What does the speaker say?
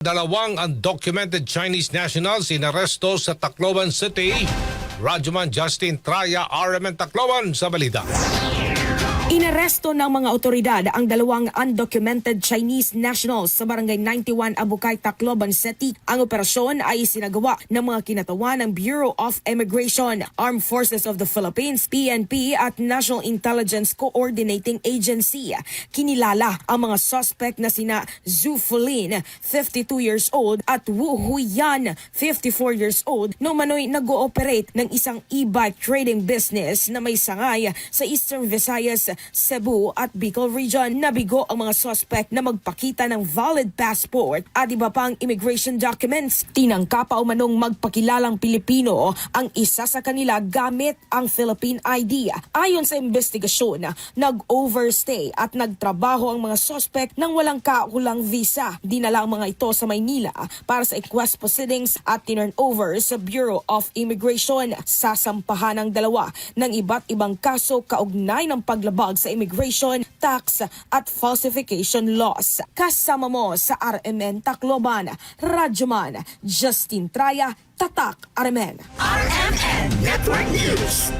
Dalawang undocumented Chinese nationals inaresto sa Tacloban City. Radyoman Justin Traya, RMN Tacloban sa balita. Inaresto ng mga otoridad ang dalawang undocumented Chinese nationals sa Barangay 91 Abukay, Tacloban City. Ang operasyon ay isinagawa ng mga kinatawan ng Bureau of Immigration, Armed Forces of the Philippines, PNP at National Intelligence Coordinating Agency. Kinilala ang mga suspect na sina Zhu Fulin, 52 years old at Wu Huiyan, 54 years old, nung manoy nag-ooperate ng isang e-bike trading business na may sangay sa Eastern Visayas, Cebu at Bicol Region. Nabigo ang mga suspect na magpakita ng valid passport at iba pang immigration documents. Tinangka pa umanong magpakilalang Pilipino ang isa sa kanila gamit ang Philippine ID. Ayon sa investigasyon, nag-overstay at nagtrabaho ang mga suspect nang walang kaukulang visa. Dinala ang mga ito sa Maynila para sa inquest proceedings at tinurn over sa Bureau of Immigration. Sasampahan ng dalawa ng iba't ibang kaso kaugnay ng paglabag sa immigration, tax at falsification laws. Kasama mo sa RMN Tacloban, Radyoman Justin Traya, Tatak RMN. RMN Network News.